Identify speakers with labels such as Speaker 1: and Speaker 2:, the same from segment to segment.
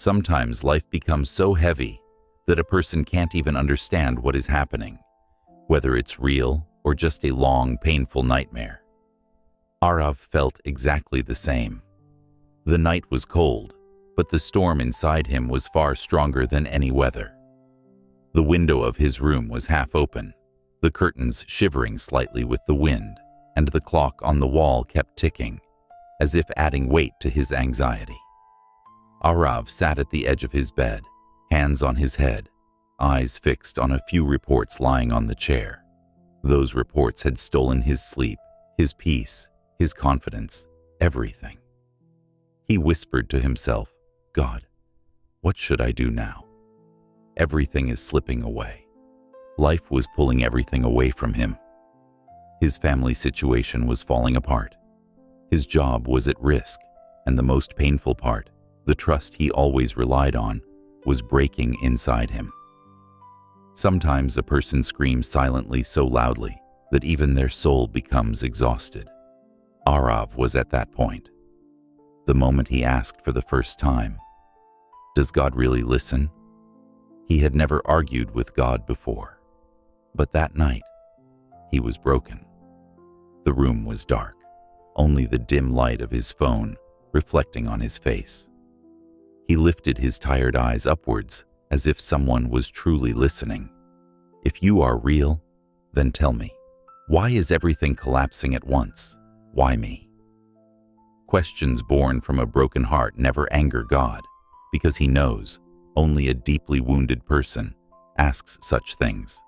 Speaker 1: Sometimes life becomes so heavy that a person can't even understand what is happening, whether it's real or just a long, painful nightmare. Arav felt exactly the same. The night was cold, but the storm inside him was far stronger than any weather. The window of his room was half open, the curtains shivering slightly with the wind, and the clock on the wall kept ticking, as if adding weight to his anxiety. Arav sat at the edge of his bed, hands on his head, eyes fixed on a few reports lying on the chair. Those reports had stolen his sleep, his peace, his confidence, everything. He whispered to himself, "God, what should I do now? Everything is slipping away." Life was pulling everything away from him. His family situation was falling apart. His job was at risk, and the most painful part, the trust he always relied on, was breaking inside him. Sometimes a person screams silently so loudly that even their soul becomes exhausted. Arav was at that point. The moment he asked for the first time, "Does God really listen?" He had never argued with God before, but that night, he was broken. The room was dark, only the dim light of his phone reflecting on his face. He lifted his tired eyes upwards as if someone was truly listening. "If you are real, then tell me, why is everything collapsing at once? Why me?" Questions born from a broken heart never anger God, because he knows only a deeply wounded person asks such things.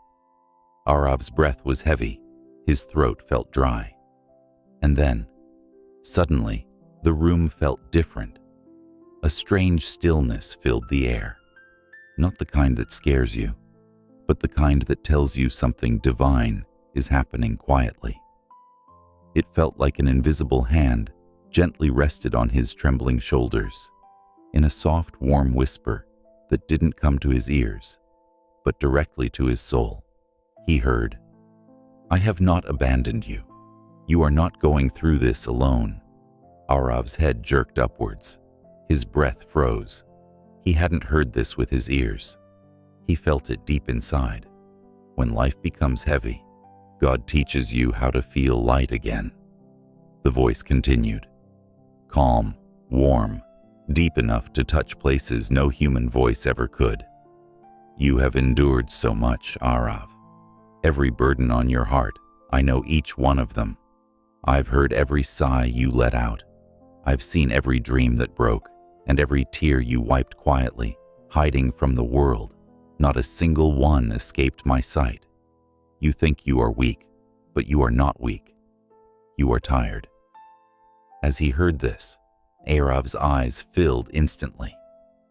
Speaker 1: Arav's breath was heavy, his throat felt dry. And then, suddenly, the room felt different. A strange stillness filled the air. Not the kind that scares you, but the kind that tells you something divine is happening quietly. It felt like an invisible hand gently rested on his trembling shoulders, in a soft, warm whisper that didn't come to his ears, but directly to his soul. He heard, "I have not abandoned you. You are not going through this alone." Arav's head jerked upwards. His breath froze. He hadn't heard this with his ears. He felt it deep inside. When life becomes heavy, God teaches you how to feel light again. The voice continued, calm, warm, deep enough to touch places no human voice ever could. "You have endured so much, Arav. Every burden on your heart, I know each one of them. I've heard every sigh you let out. I've seen every dream that broke, and every tear you wiped quietly, hiding from the world. Not a single one escaped my sight. You think you are weak, but you are not weak. You are tired." As he heard this, Arav's eyes filled instantly.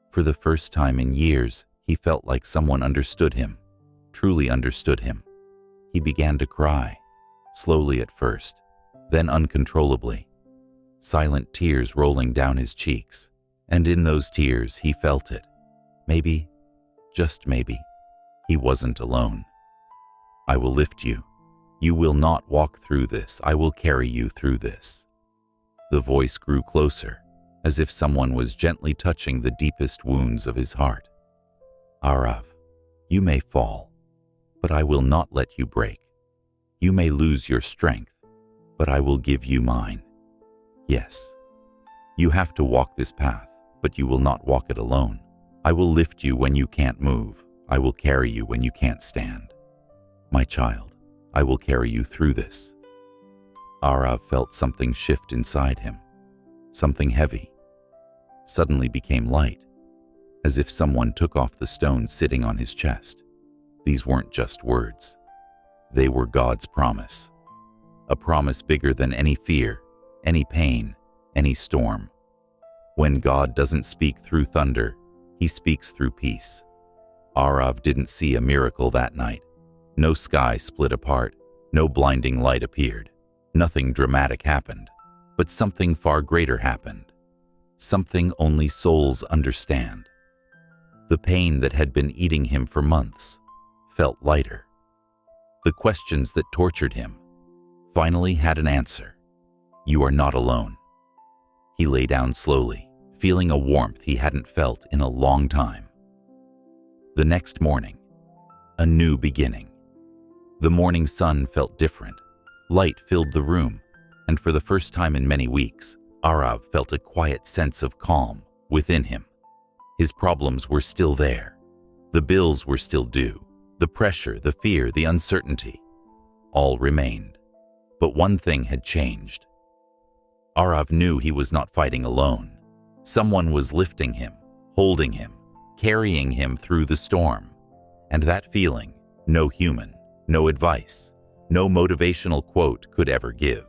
Speaker 1: For the first time in years, he felt like someone understood him, truly understood him. He began to cry, slowly at first, then uncontrollably, silent tears rolling down his cheeks. And in those tears, he felt it. Maybe, just maybe, he wasn't alone. "I will lift you. You will not walk through this. I will carry you through this." The voice grew closer, as if someone was gently touching the deepest wounds of his heart. "Arav, you may fall, but I will not let you break. You may lose your strength, but I will give you mine. Yes, you have to walk this path, but you will not walk it alone. I will lift you when you can't move. I will carry you when you can't stand. My child, I will carry you through this." Arav felt something shift inside him. Something heavy suddenly became light, as if someone took off the stone sitting on his chest. These weren't just words. They were God's promise. A promise bigger than any fear, any pain, any storm. When God doesn't speak through thunder, he speaks through peace. Arav didn't see a miracle that night. No sky split apart, no blinding light appeared. Nothing dramatic happened, but something far greater happened. Something only souls understand. The pain that had been eating him for months felt lighter. The questions that tortured him finally had an answer. "You are not alone." He lay down slowly, feeling a warmth he hadn't felt in a long time. The next morning, a new beginning. The morning sun felt different. Light filled the room, and for the first time in many weeks, Arav felt a quiet sense of calm within him. His problems were still there. The bills were still due. The pressure, the fear, the uncertainty, all remained. But one thing had changed. Arav knew he was not fighting alone. Someone was lifting him, holding him, carrying him through the storm. And that feeling, no human, no advice, no motivational quote could ever give.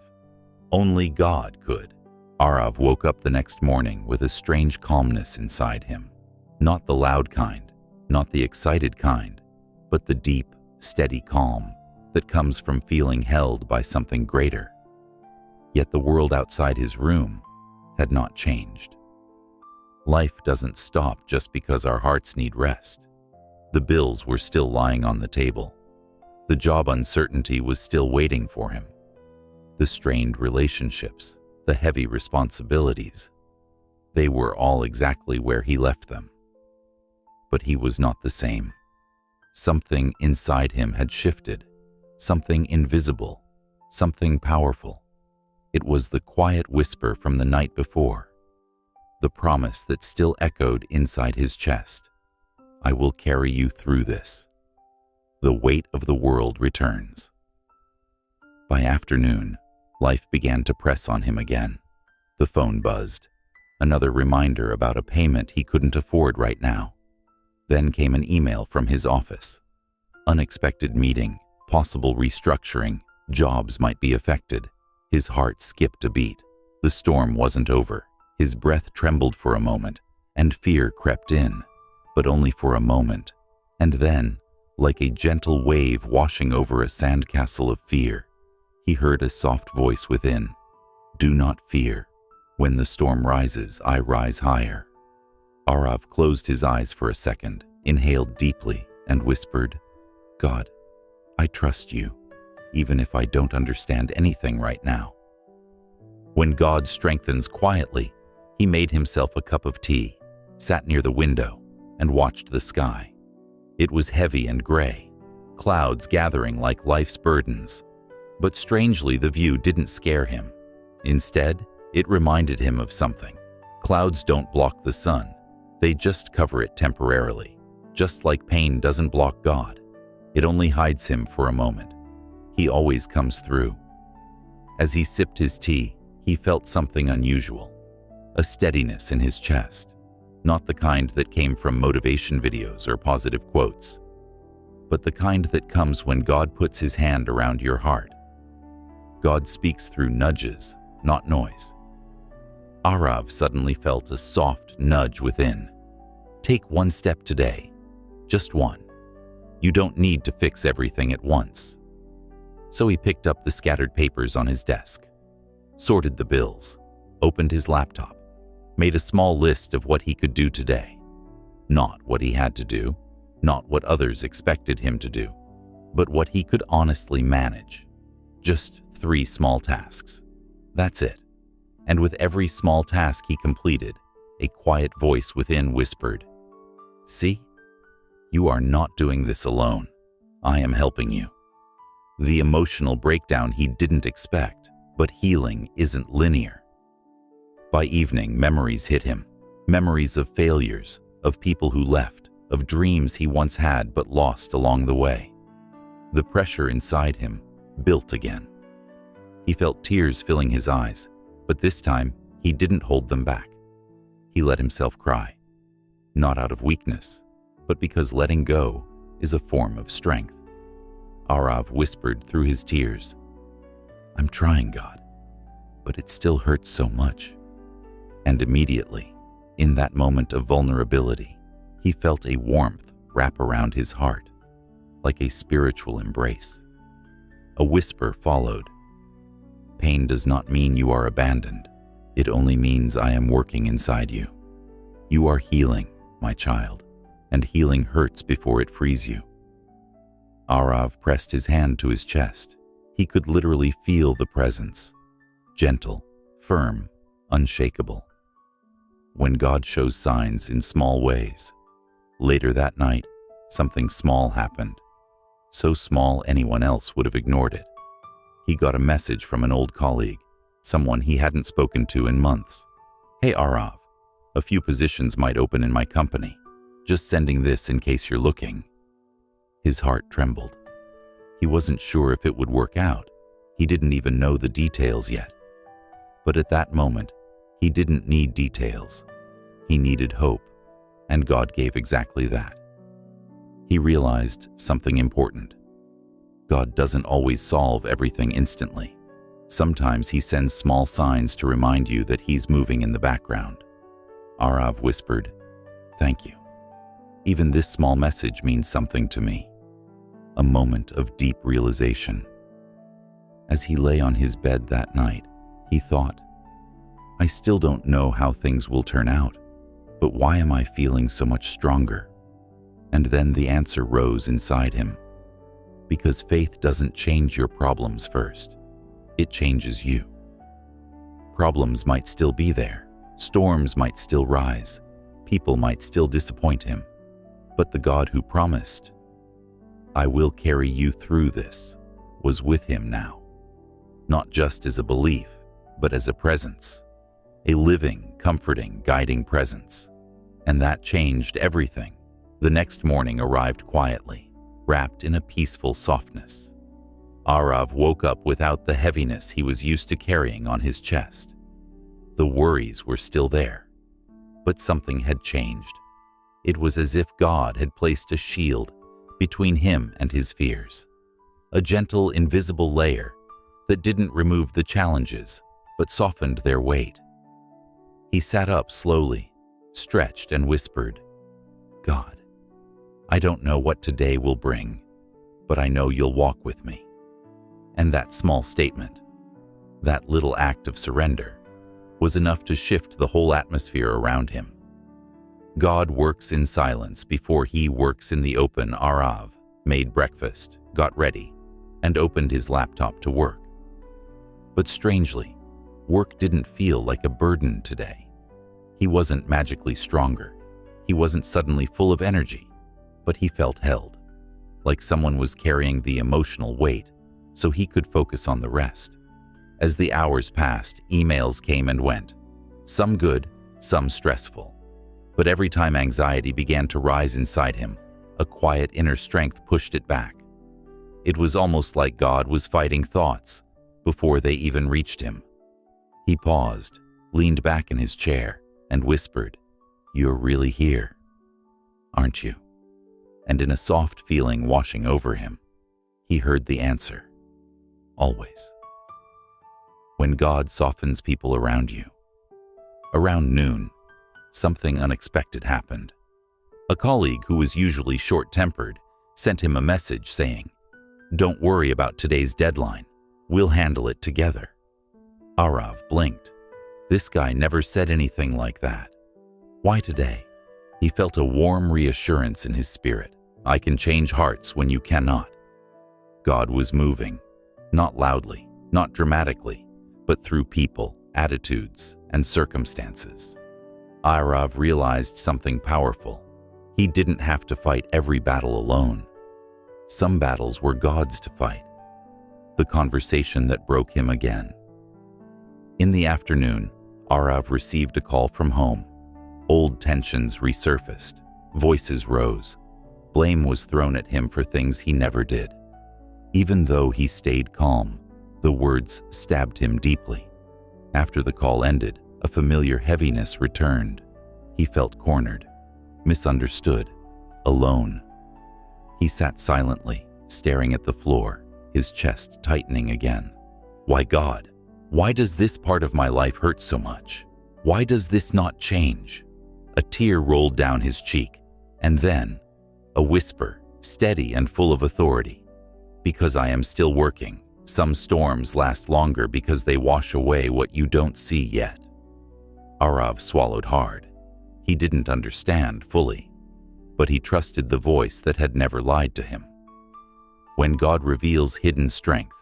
Speaker 1: Only God could. Arav woke up the next morning with a strange calmness inside him. Not the loud kind, not the excited kind, but the deep, steady calm that comes from feeling held by something greater. Yet the world outside his room had not changed. Life doesn't stop just because our hearts need rest. The bills were still lying on the table. The job uncertainty was still waiting for him. The strained relationships, the heavy responsibilities, they were all exactly where he left them. But he was not the same. Something inside him had shifted, something invisible, something powerful. It was the quiet whisper from the night before, the promise that still echoed inside his chest. I will carry you through this. The weight of the world returns. By afternoon, life began to press on him again. The phone buzzed, another reminder about a payment he couldn't afford right now. Then came an email from his office. Unexpected meeting, possible restructuring, jobs might be affected. His heart skipped a beat. The storm wasn't over. His breath trembled for a moment, and fear crept in, but only for a moment. And then, like a gentle wave washing over a sandcastle of fear, he heard a soft voice within. Do not fear. When the storm rises, I rise higher. Arav closed his eyes for a second, inhaled deeply, and whispered, God, I trust you, even if I don't understand anything right now. When God strengthens quietly, he made himself a cup of tea, sat near the window, and watched the sky. It was heavy and gray, clouds gathering like life's burdens. But strangely, the view didn't scare him. Instead, it reminded him of something. Clouds don't block the sun. They just cover it temporarily. Just like pain doesn't block God. It only hides him for a moment. He always comes through. As he sipped his tea, he felt something unusual. A steadiness in his chest. Not the kind that came from motivation videos or positive quotes, but the kind that comes when God puts his hand around your heart. God speaks through nudges, not noise. Arav suddenly felt a soft nudge within. Take one step today, just one. You don't need to fix everything at once. So he picked up the scattered papers on his desk, sorted the bills, opened his laptop, made a small list of what he could do today. Not what he had to do, not what others expected him to do, but what he could honestly manage. Just 3 small tasks. That's it. And with every small task he completed, a quiet voice within whispered, See? You are not doing this alone. I am helping you. The emotional breakdown he didn't expect, but healing isn't linear. By evening, memories hit him. Memories of failures, of people who left, of dreams he once had but lost along the way. The pressure inside him built again. He felt tears filling his eyes, but this time he didn't hold them back. He let himself cry, not out of weakness, but because letting go is a form of strength. Arav whispered through his tears, I'm trying, God, but it still hurts so much. And immediately, in that moment of vulnerability, he felt a warmth wrap around his heart, like a spiritual embrace. A whisper followed. Pain does not mean you are abandoned. It only means I am working inside you. You are healing, my child, and healing hurts before it frees you. Arav pressed his hand to his chest. He could literally feel the presence, gentle, firm, unshakable. when God shows signs in small ways. Later that night, something small happened. So small anyone else would have ignored it. He got a message from an old colleague, someone he hadn't spoken to in months. "Hey Arav, a few positions might open in my company. Just sending this in case you're looking." His heart trembled. He wasn't sure if it would work out. He didn't even know the details yet. But at that moment, he didn't need details. He needed hope, and God gave exactly that. He realized something important. God doesn't always solve everything instantly. Sometimes he sends small signs to remind you that he's moving in the background. Arav whispered, "Thank you. Even this small message means something to me." A moment of deep realization. As he lay on his bed that night, he thought, "I still don't know how things will turn out, but why am I feeling so much stronger?" And then the answer rose inside him. Because faith doesn't change your problems first. It changes you. Problems might still be there. Storms might still rise. People might still disappoint him. But the God who promised, "I will carry you through this," was with him now. Not just as a belief, but as a presence. A living, comforting, guiding presence. And that changed everything. The next morning arrived quietly, wrapped in a peaceful softness. Arav woke up without the heaviness he was used to carrying on his chest. The worries were still there, but something had changed. It was as if God had placed a shield between him and his fears. A gentle, invisible layer that didn't remove the challenges, but softened their weight. He sat up slowly, stretched and whispered, "God, I don't know what today will bring, but I know you'll walk with me." And that small statement, that little act of surrender, was enough to shift the whole atmosphere around him. God works in silence before he works in the open. Arav made breakfast, got ready, and opened his laptop to work. But strangely, work didn't feel like a burden today. He wasn't magically stronger. He wasn't suddenly full of energy, but he felt held, like someone was carrying the emotional weight so he could focus on the rest. As the hours passed, emails came and went, some good, some stressful. But every time anxiety began to rise inside him, a quiet inner strength pushed it back. It was almost like God was fighting thoughts before they even reached him. He paused, leaned back in his chair, and whispered, "You're really here, aren't you?" And in a soft feeling washing over him, he heard the answer, "Always." When God softens people around you. Around noon, something unexpected happened. A colleague who was usually short-tempered sent him a message saying, "Don't worry about today's deadline. We'll handle it together." Arav blinked. This guy never said anything like that. Why today? He felt a warm reassurance in his spirit. I can change hearts when you cannot. God was moving, not loudly, not dramatically, but through people, attitudes, and circumstances. Arav realized something powerful. He didn't have to fight every battle alone. Some battles were God's to fight. The conversation that broke him again. In the afternoon, Arav received a call from home. Old tensions resurfaced. Voices rose. Blame was thrown at him for things he never did. Even though he stayed calm, the words stabbed him deeply. After the call ended, a familiar heaviness returned. He felt cornered, misunderstood, alone. He sat silently, staring at the floor, his chest tightening again. Why, God? Why does this part of my life hurt so much? Why does this not change? A tear rolled down his cheek, and then a whisper, steady and full of authority. Because I am still working. Some storms last longer because they wash away what you don't see yet. Arav swallowed hard. He didn't understand fully, but he trusted the voice that had never lied to him. When God reveals hidden strength.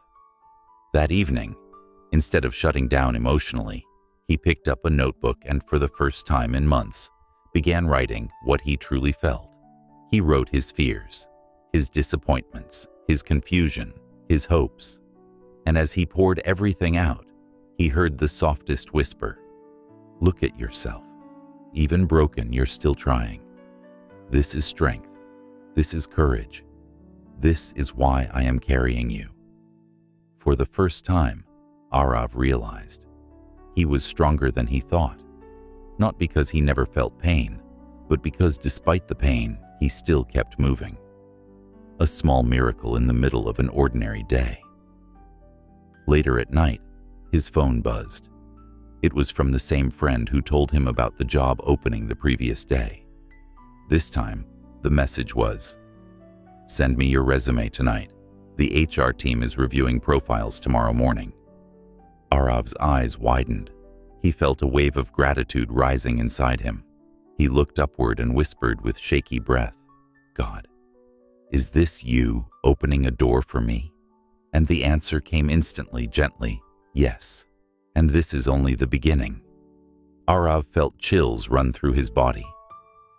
Speaker 1: That evening, instead of shutting down emotionally, He picked up a notebook and for the first time in months, began writing what he truly felt. He wrote his fears, his disappointments, his confusion, his hopes. And as he poured everything out, he heard the softest whisper, "Look at yourself. Even broken, you're still trying. This is strength. This is courage. This is why I am carrying you." For the first time, Arav realized he was stronger than he thought, not because he never felt pain, but because despite the pain, he still kept moving. A small miracle in the middle of an ordinary day. Later at night, his phone buzzed. It was from the same friend who told him about the job opening the previous day. This time, the message was, "Send me your resume tonight. The HR team is reviewing profiles tomorrow morning." Arav's eyes widened. He felt a wave of gratitude rising inside him. He looked upward and whispered with shaky breath, "God, is this you opening a door for me?" And the answer came instantly, gently, "Yes. And this is only the beginning." Arav felt chills run through his body.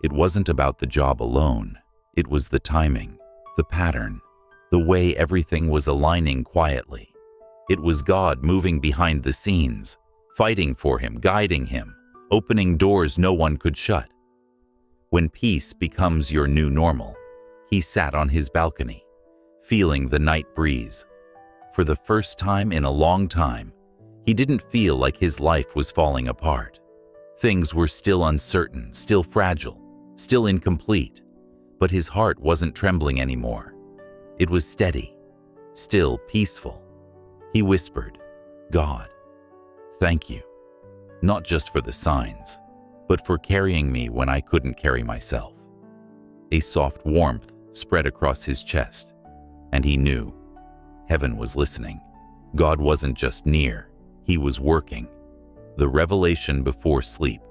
Speaker 1: It wasn't about the job alone. It was the timing, the pattern, the way everything was aligning quietly. It was God moving behind the scenes, fighting for him, guiding him, opening doors no one could shut. When peace becomes your new normal, he sat on his balcony, feeling the night breeze. For the first time in a long time, he didn't feel like his life was falling apart. Things were still uncertain, still fragile, still incomplete, but his heart wasn't trembling anymore. It was steady, still peaceful. He whispered, "God, thank you, not just for the signs, but for carrying me when I couldn't carry myself." A soft warmth spread across his chest, and he knew heaven was listening. God wasn't just near, he was working. The revelation before sleep.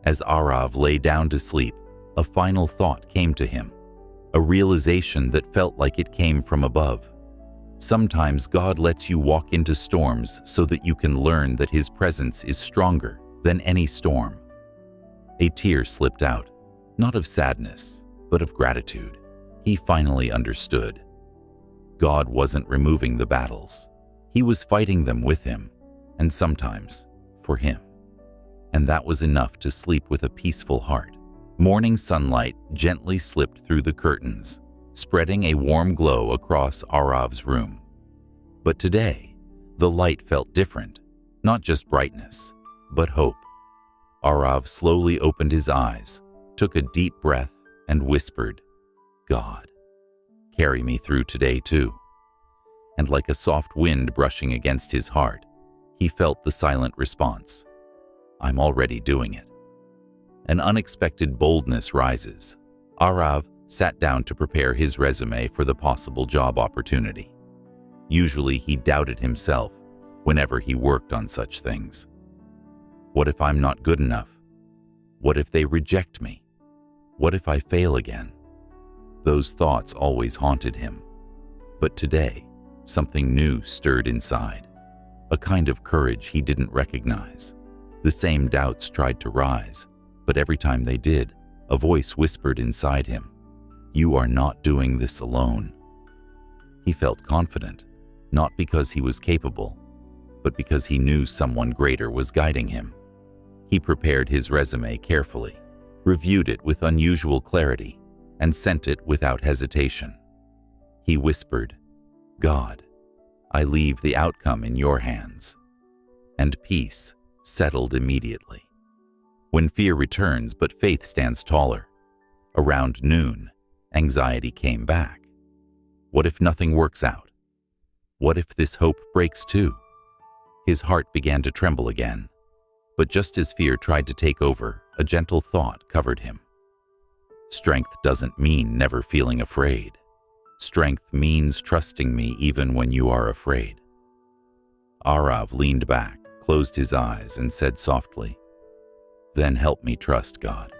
Speaker 1: As Arav lay down to sleep, a final thought came to him, a realization that felt like it came from above. Sometimes God lets you walk into storms so that you can learn that his presence is stronger than any storm. A tear slipped out, not of sadness, but of gratitude. He finally understood. God wasn't removing the battles. He was fighting them with him, and sometimes for him. And that was enough to sleep with a peaceful heart. Morning sunlight gently slipped through the curtains, spreading a warm glow across Arav's room. But today, the light felt different, not just brightness, but hope. Arav slowly opened his eyes, took a deep breath, and whispered, "God, carry me through today too." And like a soft wind brushing against his heart, he felt the silent response, "I'm already doing it." An unexpected boldness rises. Arav sat down to prepare his resume for the possible job opportunity. Usually he doubted himself whenever he worked on such things. What if I'm not good enough? What if they reject me? What if I fail again? Those thoughts always haunted him. But today, something new stirred inside, a kind of courage he didn't recognize. The same doubts tried to rise, but every time they did, a voice whispered inside him, "You are not doing this alone." He felt confident, not because he was capable, but because he knew someone greater was guiding him. He prepared his resume carefully, reviewed it with unusual clarity, and sent it without hesitation. He whispered, "God, I leave the outcome in your hands." And peace settled immediately. When fear returns but faith stands taller, around noon, anxiety came back. What if nothing works out? What if this hope breaks too? His heart began to tremble again. But just as fear tried to take over, a gentle thought covered him. Strength doesn't mean never feeling afraid. Strength means trusting me even when you are afraid. Arav leaned back, closed his eyes, and said softly, "Then help me trust God,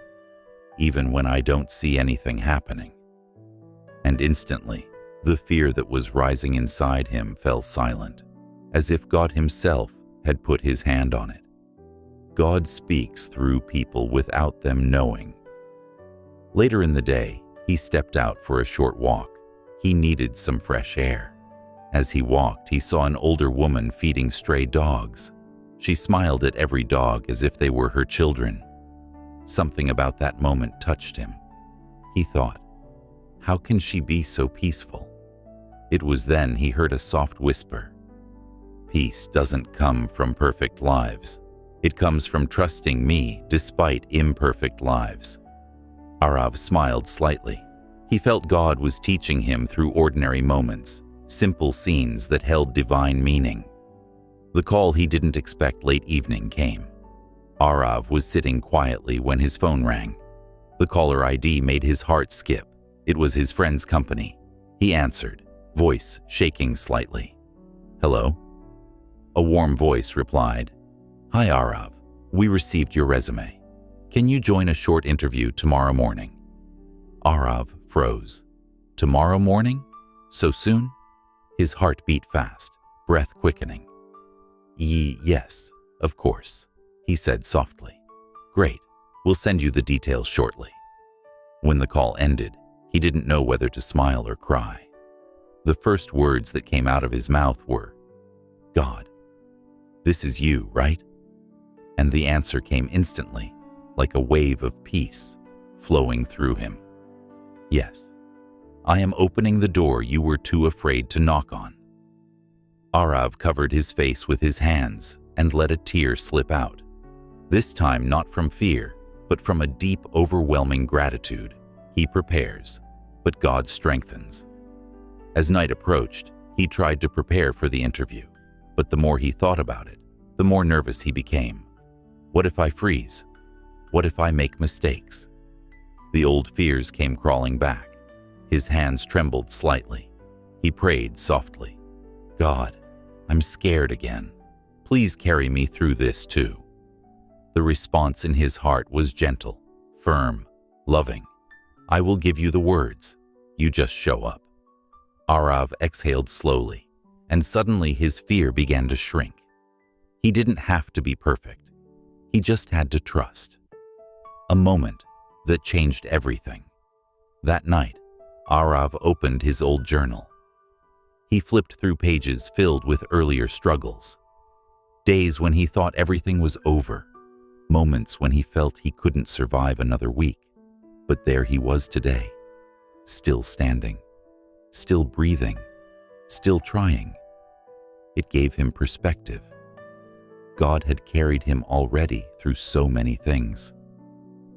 Speaker 1: even when I don't see anything happening." And instantly, the fear that was rising inside him fell silent, as if God himself had put his hand on it. God speaks through people without them knowing. Later in the day, he stepped out for a short walk. He needed some fresh air. As he walked, he saw an older woman feeding stray dogs. She smiled at every dog as if they were her children. Something about that moment touched him. He thought, how can she be so peaceful? It was then he heard a soft whisper. Peace doesn't come from perfect lives. It comes from trusting me despite imperfect lives. Arav smiled slightly. He felt God was teaching him through ordinary moments, simple scenes that held divine meaning. The call he didn't expect late evening came. Arav was sitting quietly when his phone rang. The caller ID made his heart skip. It was his friend's company. He answered, voice shaking slightly. Hello? A warm voice replied, Hi Arav, we received your resume. Can you join a short interview tomorrow morning? Arav froze. Tomorrow morning? So soon? His heart beat fast, breath quickening. Yes, of course, he said softly. Great, we'll send you the details shortly. When the call ended, he didn't know whether to smile or cry. The first words that came out of his mouth were, God, this is you, right? And the answer came instantly, like a wave of peace flowing through him. Yes, I am opening the door you were too afraid to knock on. Arav covered his face with his hands and let a tear slip out. This time not from fear, but from a deep, overwhelming gratitude. He prepares, but God strengthens. As night approached, he tried to prepare for the interview, but the more he thought about it, the more nervous he became. What if I freeze? What if I make mistakes? The old fears came crawling back. His hands trembled slightly. He prayed softly, God, I'm scared again. Please carry me through this too. The response in his heart was gentle, firm, loving. I will give you the words. You just show up. Arav exhaled slowly, and suddenly his fear began to shrink. He didn't have to be perfect. He just had to trust. A moment that changed everything. That night, Arav opened his old journal. He flipped through pages filled with earlier struggles. Days when he thought everything was over. Moments when he felt he couldn't survive another week. But there he was today, still standing, still breathing, still trying. It gave him perspective. God had carried him already through so many things.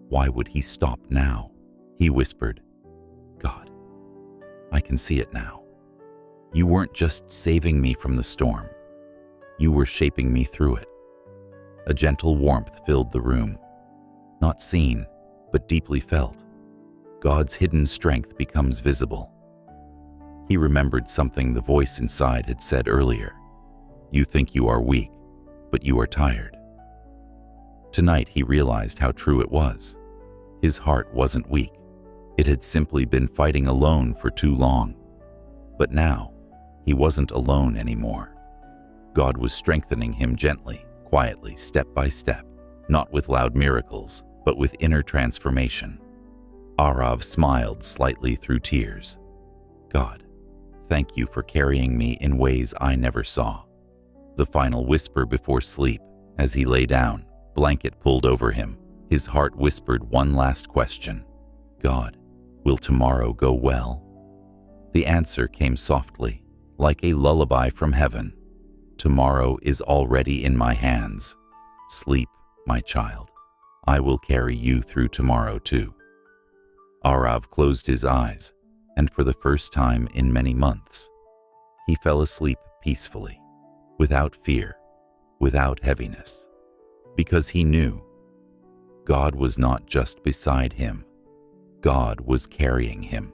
Speaker 1: Why would he stop now? He whispered, God, I can see it now. You weren't just saving me from the storm. You were shaping me through it. A gentle warmth filled the room. Not seen, but deeply felt. God's hidden strength becomes visible. He remembered something the voice inside had said earlier. You think you are weak, but you are tired. Tonight he realized how true it was. His heart wasn't weak. It had simply been fighting alone for too long. But now, he wasn't alone anymore. God was strengthening him gently, quietly, step by step, not with loud miracles, but with inner transformation. Arav smiled slightly through tears. God, thank you for carrying me in ways I never saw. The final whisper before sleep, as he lay down, blanket pulled over him, his heart whispered one last question. God, will tomorrow go well? The answer came softly, like a lullaby from heaven. Tomorrow is already in my hands. Sleep, my child. I will carry you through tomorrow too. Arav closed his eyes, and for the first time in many months, he fell asleep peacefully, without fear, without heaviness, because he knew God was not just beside him, God was carrying him.